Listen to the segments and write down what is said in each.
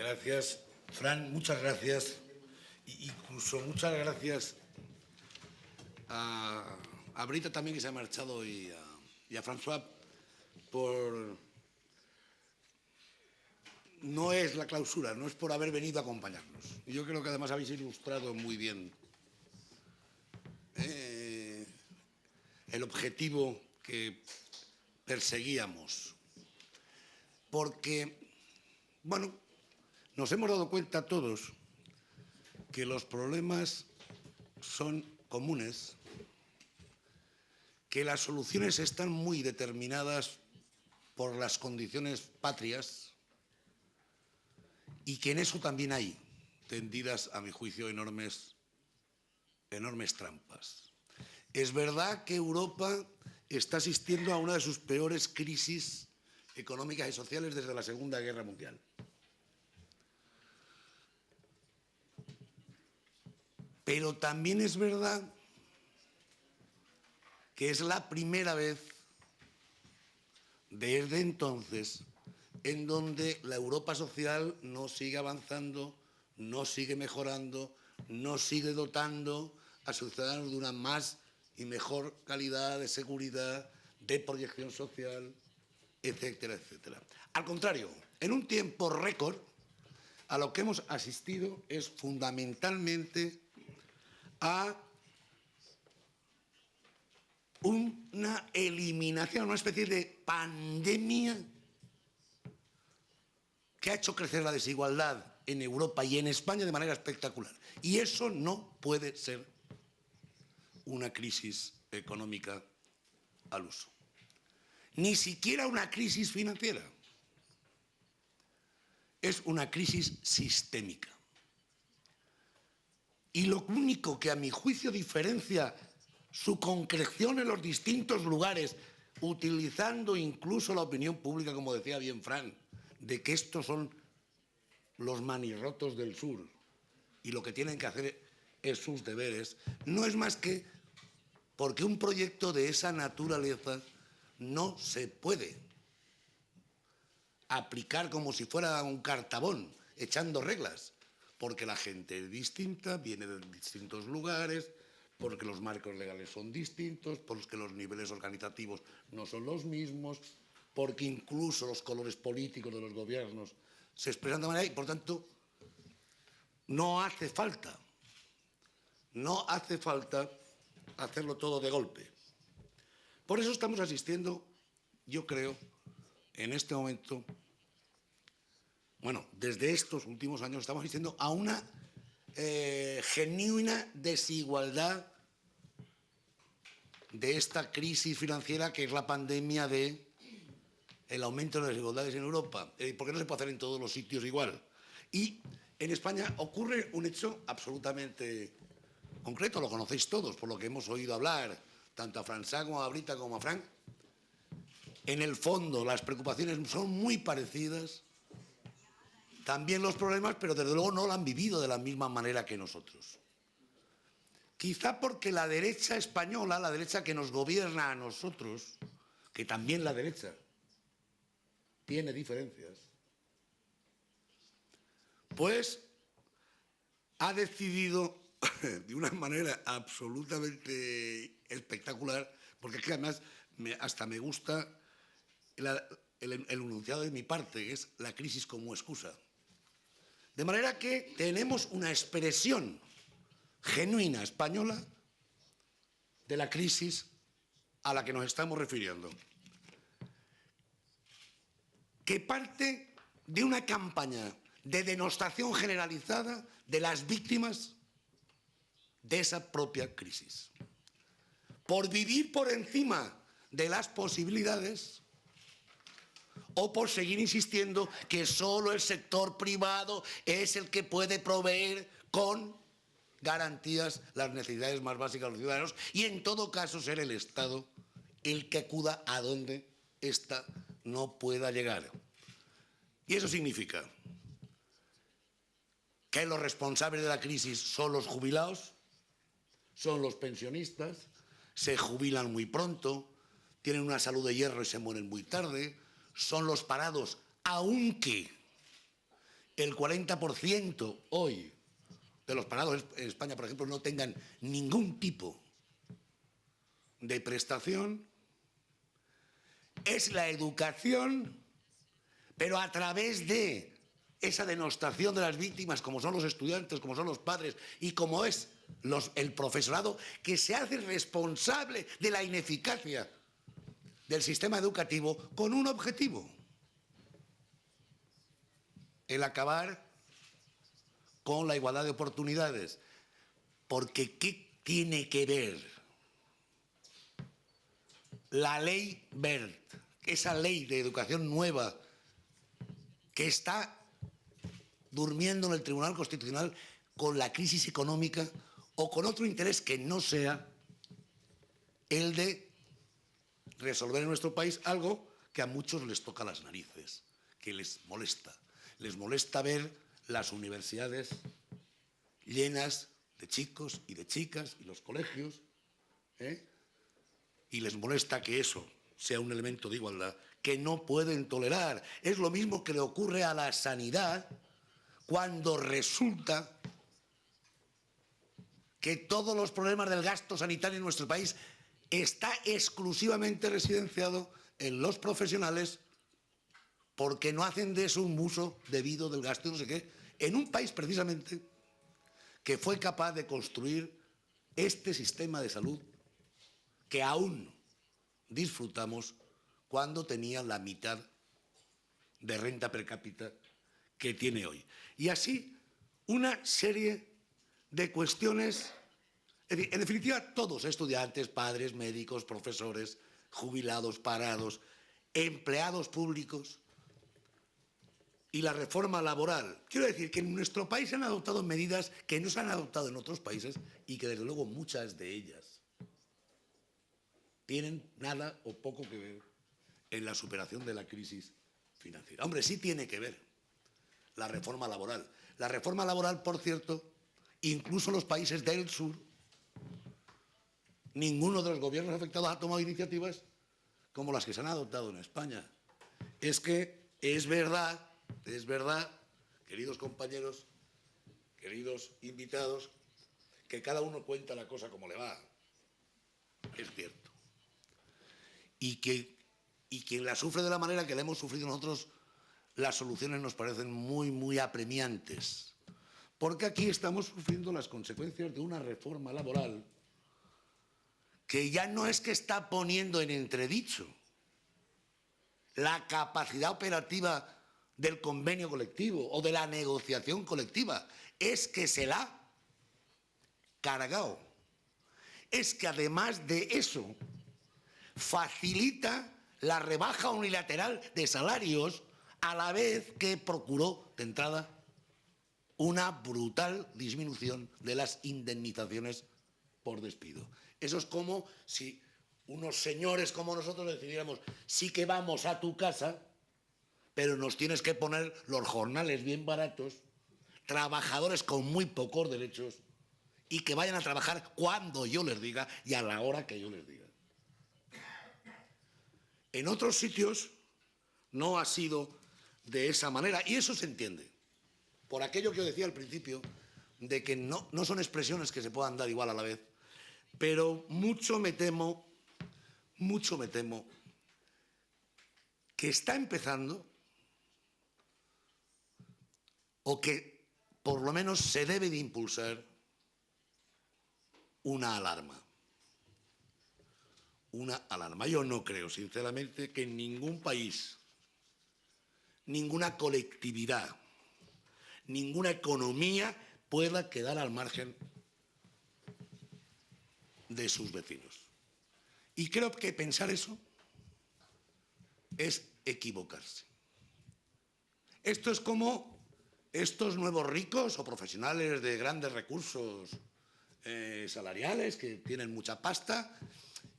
Gracias, Fran, muchas gracias. Incluso muchas gracias a Brita también, que se ha marchado, y a François por... No es la clausura, no es por haber venido a acompañarnos. Y yo creo que además habéis ilustrado muy bien el objetivo que perseguíamos. Porque, bueno, nos hemos dado cuenta todos que los problemas son comunes, que las soluciones están muy determinadas por las condiciones patrias y que en eso también hay tendidas, a mi juicio, enormes trampas. Es verdad que Europa está asistiendo a una de sus peores crisis económicas y sociales desde la Segunda Guerra Mundial. Pero también es verdad que es la primera vez desde entonces en donde la Europa social no sigue avanzando, no sigue mejorando, no sigue dotando a sus ciudadanos de una más y mejor calidad de seguridad, de proyección social, etcétera, etcétera. Al contrario, en un tiempo récord, a lo que hemos asistido es fundamentalmente a una eliminación, una especie de pandemia que ha hecho crecer la desigualdad en Europa y en España de manera espectacular. Y eso no puede ser una crisis económica al uso. Ni siquiera una crisis financiera. Es una crisis sistémica. Y lo único que a mi juicio diferencia su concreción en los distintos lugares, utilizando incluso la opinión pública, como decía bien Fran, de que estos son los manirrotos del sur y lo que tienen que hacer es sus deberes, no es más que porque un proyecto de esa naturaleza no se puede aplicar como si fuera un cartabón, echando reglas, porque la gente es distinta, viene de distintos lugares, porque los marcos legales son distintos, porque los niveles organizativos no son los mismos, porque incluso los colores políticos de los gobiernos se expresan de manera y, por tanto, no hace falta hacerlo todo de golpe. Por eso estamos asistiendo, yo creo, en este momento, bueno, desde estos últimos años estamos asistiendo a una genuina desigualdad de esta crisis financiera que es la pandemia de el aumento de las desigualdades en Europa, porque no se puede hacer en todos los sitios igual. Y en España ocurre un hecho absolutamente concreto, lo conocéis todos, por lo que hemos oído hablar, tanto a François como a Brita como a Frank. En el fondo las preocupaciones son muy parecidas, también los problemas, pero desde luego no lo han vivido de la misma manera que nosotros. Quizá porque la derecha española, la derecha que nos gobierna a nosotros, que también la derecha tiene diferencias, pues ha decidido de una manera absolutamente espectacular, porque es que además hasta me gusta el enunciado de mi parte, que es la crisis como excusa. De manera que tenemos una expresión genuina española de la crisis a la que nos estamos refiriendo, que parte de una campaña de denostación generalizada de las víctimas de esa propia crisis. Por vivir por encima de las posibilidades o por seguir insistiendo que solo el sector privado es el que puede proveer con garantías las necesidades más básicas de los ciudadanos y en todo caso ser el Estado el que acuda a donde ésta no pueda llegar. Y eso significa que los responsables de la crisis son los jubilados, son los pensionistas, se jubilan muy pronto, tienen una salud de hierro y se mueren muy tarde, son los parados, aunque el 40% hoy de los parados en España, por ejemplo, no tengan ningún tipo de prestación, es la educación, pero a través de esa denostación de las víctimas, como son los estudiantes, como son los padres y como es el profesorado, que se hace responsable de la ineficacia del sistema educativo con un objetivo: el acabar con la igualdad de oportunidades. Porque ¿qué tiene que ver la ley Wert, esa ley de educación nueva que está durmiendo en el Tribunal Constitucional, con la crisis económica o con otro interés que no sea el de resolver en nuestro país algo que a muchos les toca las narices, que les molesta? Les molesta ver las universidades llenas de chicos y de chicas y los colegios, y les molesta que eso sea un elemento de igualdad que no pueden tolerar. Es lo mismo que le ocurre a la sanidad cuando resulta que todos los problemas del gasto sanitario en nuestro país está exclusivamente residenciado en los profesionales, porque no hacen de eso un uso debido del gasto y no sé qué, en un país precisamente que fue capaz de construir este sistema de salud que aún disfrutamos cuando tenía la mitad de renta per cápita que tiene hoy. Y así una serie de cuestiones, en definitiva todos, estudiantes, padres, médicos, profesores, jubilados, parados, empleados públicos y la reforma laboral. Quiero decir que en nuestro país se han adoptado medidas que no se han adoptado en otros países y que desde luego muchas de ellas tienen nada o poco que ver en la superación de la crisis financiera. Hombre, sí tiene que ver la reforma laboral. La reforma laboral, por cierto, incluso los países del sur, ninguno de los gobiernos afectados ha tomado iniciativas como las que se han adoptado en España. Es que es verdad, queridos compañeros, queridos invitados, que cada uno cuenta la cosa como le va. Es cierto. Y quien la sufre de la manera que la hemos sufrido nosotros, las soluciones nos parecen muy, muy apremiantes. Porque aquí estamos sufriendo las consecuencias de una reforma laboral que ya no es que está poniendo en entredicho la capacidad operativa del convenio colectivo o de la negociación colectiva, es que se la ha cargado. Es que además de eso facilita la rebaja unilateral de salarios, a la vez que procuró de entrada una brutal disminución de las indemnizaciones por despido. Eso es como si unos señores como nosotros decidiéramos: sí que vamos a tu casa, pero nos tienes que poner los jornales bien baratos, trabajadores con muy pocos derechos y que vayan a trabajar cuando yo les diga y a la hora que yo les diga. En otros sitios no ha sido de esa manera y eso se entiende por aquello que yo decía al principio, de que no son expresiones que se puedan dar igual a la vez, pero mucho me temo que está empezando, o que por lo menos se debe de impulsar, una alarma. Una alarma. Yo no creo, sinceramente, que en ningún país, ninguna colectividad, ninguna economía pueda quedar al margen de sus vecinos. Y creo que pensar eso es equivocarse. Esto es como estos nuevos ricos o profesionales de grandes recursos salariales que tienen mucha pasta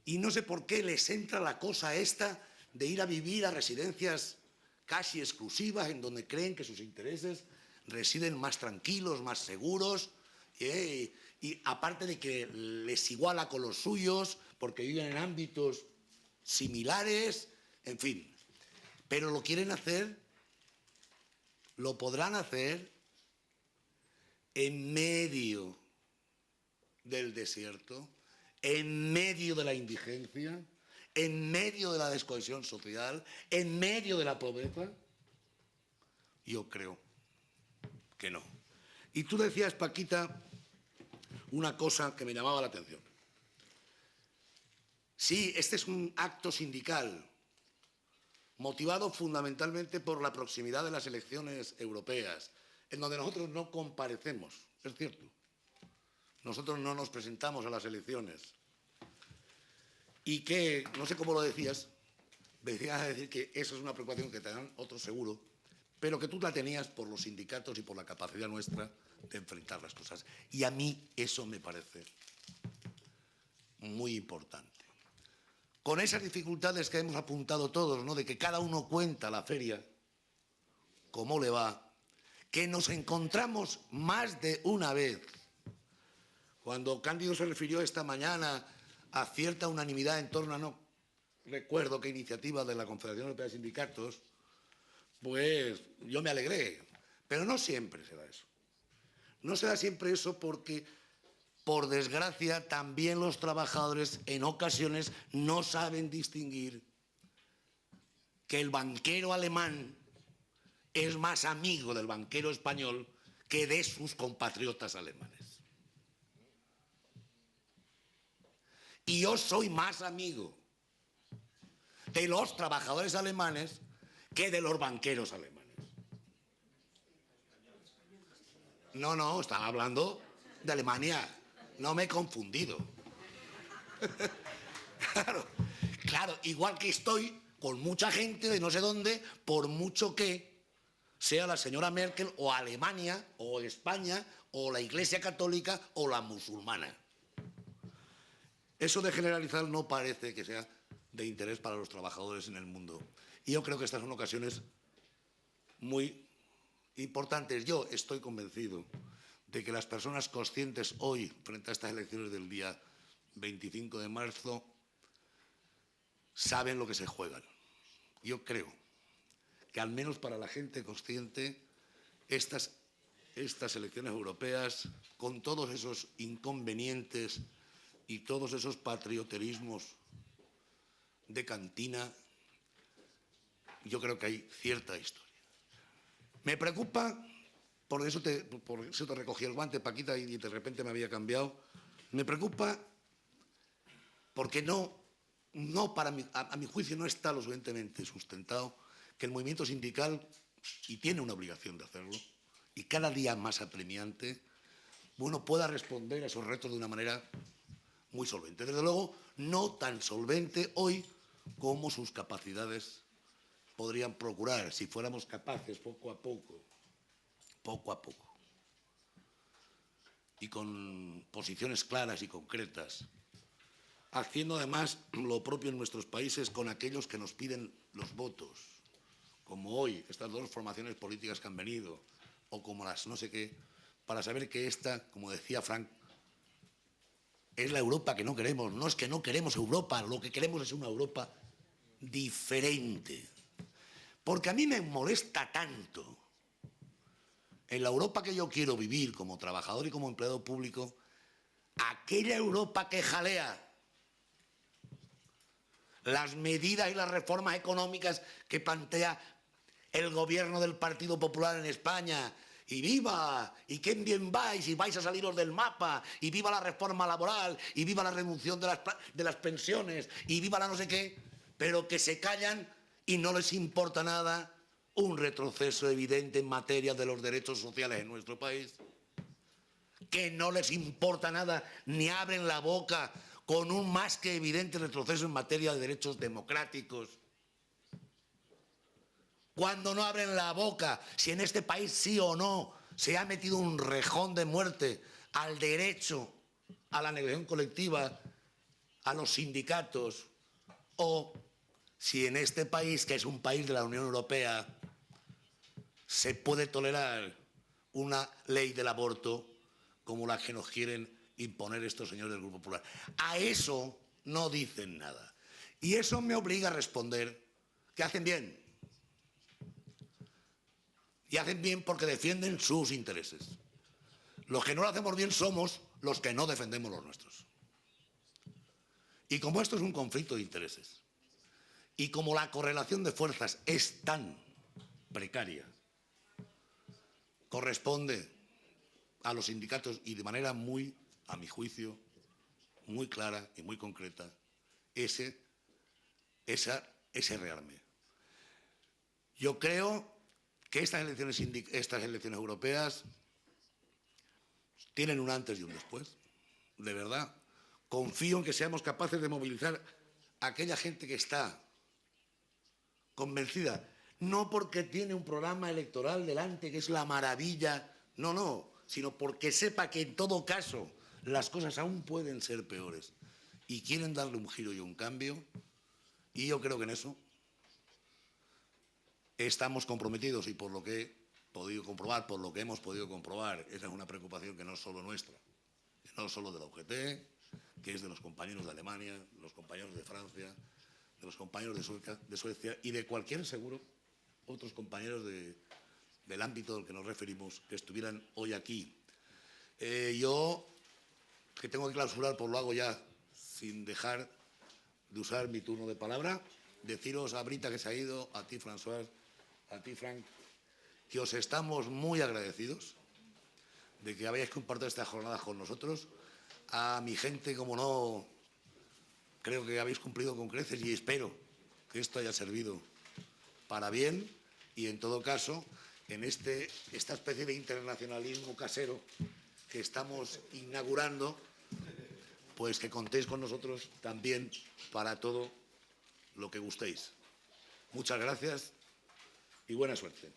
y no sé por qué les entra la cosa esta de ir a vivir a residencias casi exclusivas en donde creen que sus intereses residen más tranquilos, más seguros, y aparte de que les iguala con los suyos porque viven en ámbitos similares, en fin. Pero lo quieren hacer lo podrán hacer en medio del desierto, en medio de la indigencia, en medio de la descohesión social, en medio de la pobreza. Yo creo que no. Y tú decías, Paquita, una cosa que me llamaba la atención. Sí, este es un acto sindical motivado fundamentalmente por la proximidad de las elecciones europeas, en donde nosotros no comparecemos, es cierto. Nosotros no nos presentamos a las elecciones. Y que, no sé cómo lo decías, decías decir que eso es una preocupación que te dan otros seguro, pero que tú la tenías por los sindicatos y por la capacidad nuestra de enfrentar las cosas. Y a mí eso me parece muy importante. Con esas dificultades que hemos apuntado todos, ¿no?, de que cada uno cuenta la feria, cómo le va, que nos encontramos más de una vez. Cuando Cándido se refirió esta mañana a cierta unanimidad en torno a no recuerdo qué iniciativa de la Confederación Europea de Sindicatos, pues yo me alegré. Pero no siempre se da eso. No se da siempre eso porque, por desgracia, también los trabajadores en ocasiones no saben distinguir que el banquero alemán es más amigo del banquero español que de sus compatriotas alemanes. Y yo soy más amigo de los trabajadores alemanes que de los banqueros alemanes. No, estaba hablando de Alemania. No me he confundido. Claro, igual que estoy con mucha gente de no sé dónde, por mucho que sea la señora Merkel o Alemania o España o la Iglesia Católica o la musulmana. Eso de generalizar no parece que sea de interés para los trabajadores en el mundo. Y yo creo que estas son ocasiones muy importantes. Yo estoy convencido de que las personas conscientes hoy, frente a estas elecciones del día 25 de marzo, saben lo que se juegan. Yo creo que al menos para la gente consciente, estas elecciones europeas, con todos esos inconvenientes y todos esos patrioterismos de cantina, yo creo que hay cierta historia. Me preocupa, por eso te recogí el guante, Paquita, y de repente me había cambiado. Me preocupa porque a mi juicio no está lo suficientemente sustentado que el movimiento sindical, y tiene una obligación de hacerlo, y cada día más apremiante, pueda responder a esos retos de una manera muy solvente. Desde luego, no tan solvente hoy como sus capacidades podrían procurar si fuéramos capaces poco a poco, y con posiciones claras y concretas, haciendo además lo propio en nuestros países con aquellos que nos piden los votos, como hoy estas dos formaciones políticas que han venido, o como las no sé qué, para saber que esta, como decía Frank, es la Europa que no queremos. No es que no queremos Europa, lo que queremos es una Europa diferente. Porque a mí me molesta tanto, en la Europa que yo quiero vivir como trabajador y como empleado público, aquella Europa que jalea las medidas y las reformas económicas que plantea el gobierno del Partido Popular en España, y viva, y qué bien vais, y vais a saliros del mapa, y viva la reforma laboral, y viva la reducción de las pensiones, y viva la no sé qué, pero que se callan y no les importa nada un retroceso evidente en materia de los derechos sociales en nuestro país, que no les importa nada ni abren la boca con un más que evidente retroceso en materia de derechos democráticos. Cuando no abren la boca, si en este país sí o no se ha metido un rejón de muerte al derecho a la negociación colectiva, a los sindicatos, o si en este país, que es un país de la Unión Europea, se puede tolerar una ley del aborto como la que nos quieren imponer estos señores del Grupo Popular. A eso no dicen nada. Y eso me obliga a responder que hacen bien. Y hacen bien porque defienden sus intereses. Los que no lo hacemos bien somos los que no defendemos los nuestros. Y como esto es un conflicto de intereses, y como la correlación de fuerzas es tan precaria, corresponde a los sindicatos y de manera muy, a mi juicio, muy clara y muy concreta, ese rearme. Yo creo que estas elecciones europeas tienen un antes y un después, de verdad. Confío en que seamos capaces de movilizar a aquella gente que está convencida, no porque tiene un programa electoral delante que es la maravilla, no, sino porque sepa que en todo caso las cosas aún pueden ser peores y quieren darle un giro y un cambio, y yo creo que en eso estamos comprometidos, y por lo que he podido comprobar, por lo que hemos podido comprobar, esa es una preocupación que no es solo nuestra, que no es solo de la UGT, que es de los compañeros de Alemania, de los compañeros de Francia, de los compañeros de Suecia y de cualquier, seguro, otros compañeros del ámbito al que nos referimos que estuvieran hoy aquí. Yo, que tengo que clausurar, pues lo hago ya sin dejar de usar mi turno de palabra, deciros a Brita, que se ha ido, a ti, François, a ti, Frank, que os estamos muy agradecidos de que hayáis compartido esta jornada con nosotros. A mi gente, como no, creo que habéis cumplido con creces y espero que esto haya servido para bien y, en todo caso, en esta especie de internacionalismo casero que estamos inaugurando, pues que contéis con nosotros también para todo lo que gustéis. Muchas gracias y buena suerte.